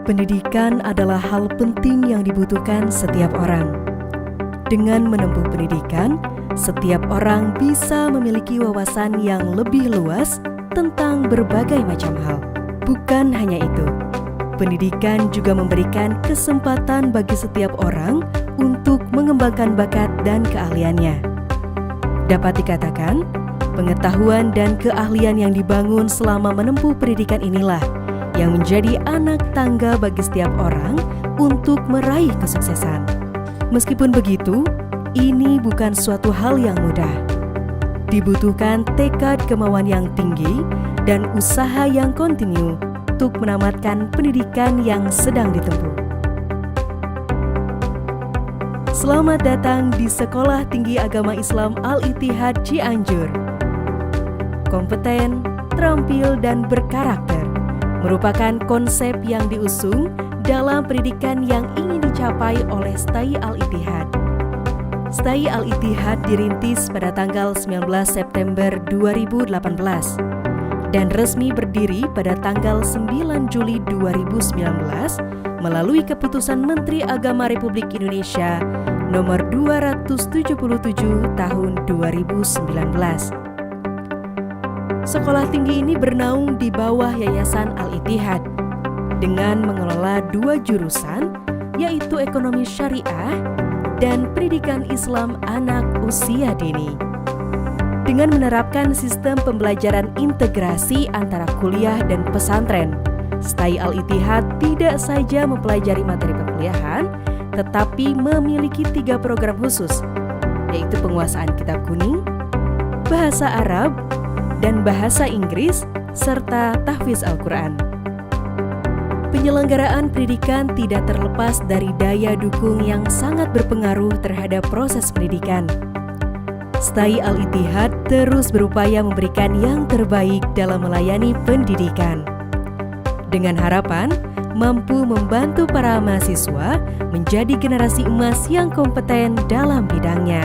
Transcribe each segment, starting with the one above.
Pendidikan adalah hal penting yang dibutuhkan setiap orang. Dengan menempuh pendidikan, setiap orang bisa memiliki wawasan yang lebih luas tentang berbagai macam hal. Bukan hanya itu, pendidikan juga memberikan kesempatan bagi setiap orang untuk mengembangkan bakat dan keahliannya. Dapat dikatakan, pengetahuan dan keahlian yang dibangun selama menempuh pendidikan inilah yang menjadi anak tangga bagi setiap orang untuk meraih kesuksesan. Meskipun begitu, ini bukan suatu hal yang mudah. Dibutuhkan tekad kemauan yang tinggi dan usaha yang kontinu untuk menamatkan pendidikan yang sedang ditempuh. Selamat datang di Sekolah Tinggi Agama Islam Al-Ittihad Cianjur. Kompeten, terampil, dan berkarakter merupakan konsep yang diusung dalam pendidikan yang ingin dicapai oleh STAI Al-Ittihad. STAI Al-Ittihad dirintis pada tanggal 19 September 2018 dan resmi berdiri pada tanggal 9 Juli 2019 melalui Keputusan Menteri Agama Republik Indonesia Nomor 277 Tahun 2019. Sekolah tinggi ini bernaung di bawah Yayasan Al-Ittihad dengan mengelola 2 jurusan, yaitu Ekonomi Syariah dan Pendidikan Islam Anak Usia Dini. Dengan menerapkan sistem pembelajaran integrasi antara kuliah dan pesantren, STAI Al-Ittihad tidak saja mempelajari materi perkuliahan, tetapi memiliki 3 program khusus, yaitu penguasaan kitab kuning, bahasa Arab, dan bahasa Inggris, serta tahfiz Al-Quran. Penyelenggaraan pendidikan tidak terlepas dari daya dukung yang sangat berpengaruh terhadap proses pendidikan. STAI Al-Ittihad terus berupaya memberikan yang terbaik dalam melayani pendidikan, dengan harapan mampu membantu para mahasiswa menjadi generasi emas yang kompeten dalam bidangnya.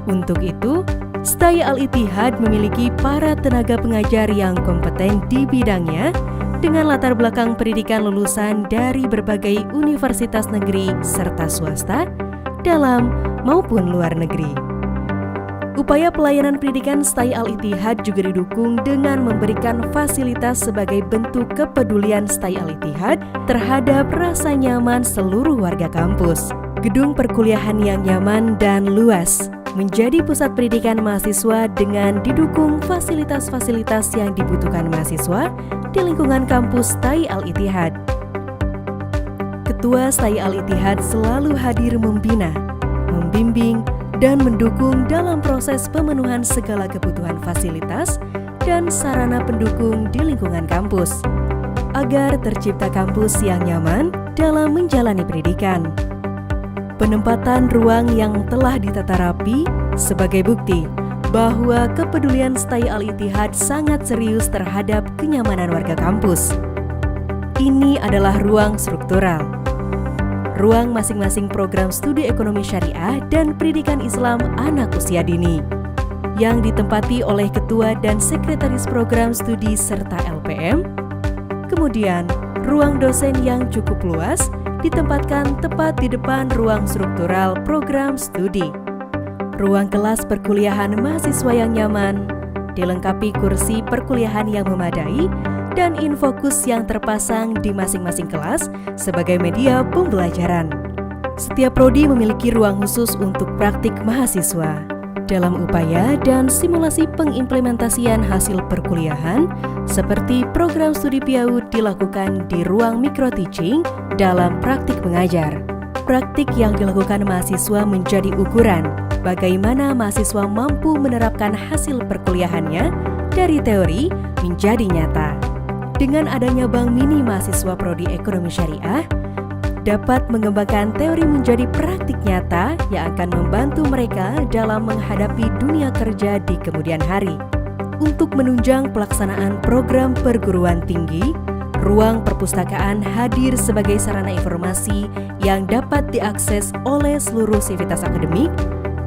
Untuk itu, STAI Al-Ittihad memiliki para tenaga pengajar yang kompeten di bidangnya dengan latar belakang pendidikan lulusan dari berbagai universitas negeri serta swasta, dalam maupun luar negeri. Upaya pelayanan pendidikan STAI Al-Ittihad juga didukung dengan memberikan fasilitas sebagai bentuk kepedulian STAI Al-Ittihad terhadap rasa nyaman seluruh warga kampus. Gedung perkuliahan yang nyaman dan luas menjadi pusat pendidikan mahasiswa dengan didukung fasilitas-fasilitas yang dibutuhkan mahasiswa di lingkungan kampus STAI Al-Ittihad. Ketua STAI Al-Ittihad selalu hadir membina, membimbing, dan mendukung dalam proses pemenuhan segala kebutuhan fasilitas dan sarana pendukung di lingkungan kampus, agar tercipta kampus yang nyaman dalam menjalani pendidikan. Penempatan ruang yang telah ditata rapi sebagai bukti bahwa kepedulian STAI Al-Ittihad sangat serius terhadap kenyamanan warga kampus. Ini adalah ruang struktural. Ruang masing-masing program studi ekonomi syariah dan pendidikan Islam anak usia dini, yang ditempati oleh ketua dan sekretaris program studi serta LPM. Kemudian, ruang dosen yang cukup luas ditempatkan tepat di depan ruang struktural program studi. Ruang kelas perkuliahan mahasiswa yang nyaman, dilengkapi kursi perkuliahan yang memadai, dan infokus yang terpasang di masing-masing kelas sebagai media pembelajaran. Setiap prodi memiliki ruang khusus untuk praktik mahasiswa. Dalam upaya dan simulasi pengimplementasian hasil perkuliahan, seperti program studi PIAUD dilakukan di ruang micro-teaching dalam praktik mengajar. Praktik yang dilakukan mahasiswa menjadi ukuran bagaimana mahasiswa mampu menerapkan hasil perkuliahannya dari teori menjadi nyata. Dengan adanya Bank Mini Mahasiswa Prodi Ekonomi Syariah, dapat mengembangkan teori menjadi praktik nyata yang akan membantu mereka dalam menghadapi dunia kerja di kemudian hari. Untuk menunjang pelaksanaan program perguruan tinggi, ruang perpustakaan hadir sebagai sarana informasi yang dapat diakses oleh seluruh sivitas akademik,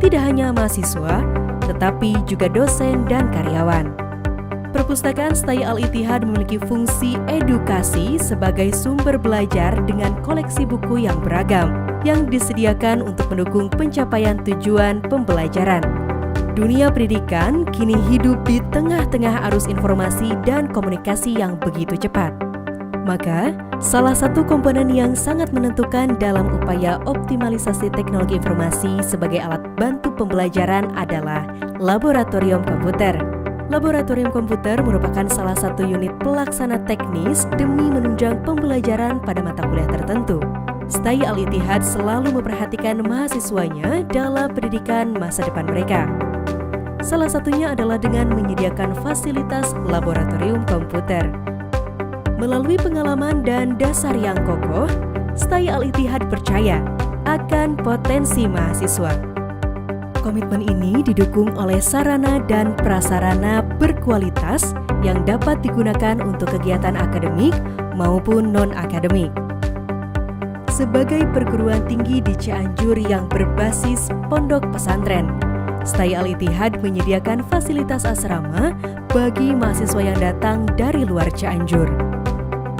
tidak hanya mahasiswa, tetapi juga dosen dan karyawan. Perpustakaan STAI Al-Ittihad memiliki fungsi edukasi sebagai sumber belajar dengan koleksi buku yang beragam yang disediakan untuk mendukung pencapaian tujuan pembelajaran. Dunia pendidikan kini hidup di tengah-tengah arus informasi dan komunikasi yang begitu cepat. Maka, salah satu komponen yang sangat menentukan dalam upaya optimalisasi teknologi informasi sebagai alat bantu pembelajaran adalah laboratorium komputer. Laboratorium komputer merupakan salah satu unit pelaksana teknis demi menunjang pembelajaran pada mata kuliah tertentu. STAI Al-Ittihad selalu memperhatikan mahasiswanya dalam pendidikan masa depan mereka. Salah satunya adalah dengan menyediakan fasilitas laboratorium komputer. Melalui pengalaman dan dasar yang kokoh, STAI Al-Ittihad percaya akan potensi mahasiswa. Komitmen ini didukung oleh sarana dan prasarana berkualitas yang dapat digunakan untuk kegiatan akademik maupun non-akademik. Sebagai perguruan tinggi di Cianjur yang berbasis pondok pesantren, STAI Al-Ittihad menyediakan fasilitas asrama bagi mahasiswa yang datang dari luar Cianjur.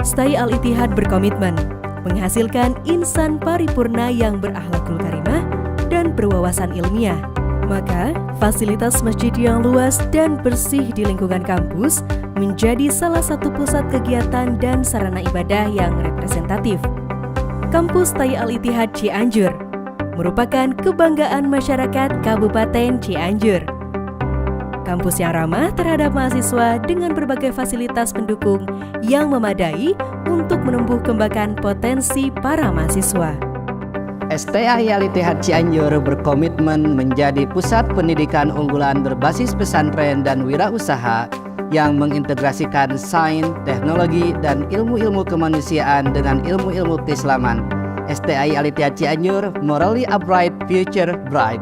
STAI Al-Ittihad berkomitmen menghasilkan insan paripurna yang berakhlakul karimah dan berwawasan ilmiah. Maka, fasilitas masjid yang luas dan bersih di lingkungan kampus menjadi salah satu pusat kegiatan dan sarana ibadah yang representatif. Kampus STAI Al-Ittihad Cianjur merupakan kebanggaan masyarakat Kabupaten Cianjur. Kampus yang ramah terhadap mahasiswa dengan berbagai fasilitas pendukung yang memadai untuk menumbuh kembangkan potensi para mahasiswa. STAI Al-Ittihad Cianjur berkomitmen menjadi pusat pendidikan unggulan berbasis pesantren dan wirausaha yang mengintegrasikan sains, teknologi, dan ilmu-ilmu kemanusiaan dengan ilmu-ilmu keislaman. STAI Al-Ittihad Cianjur, morally upright, future bright.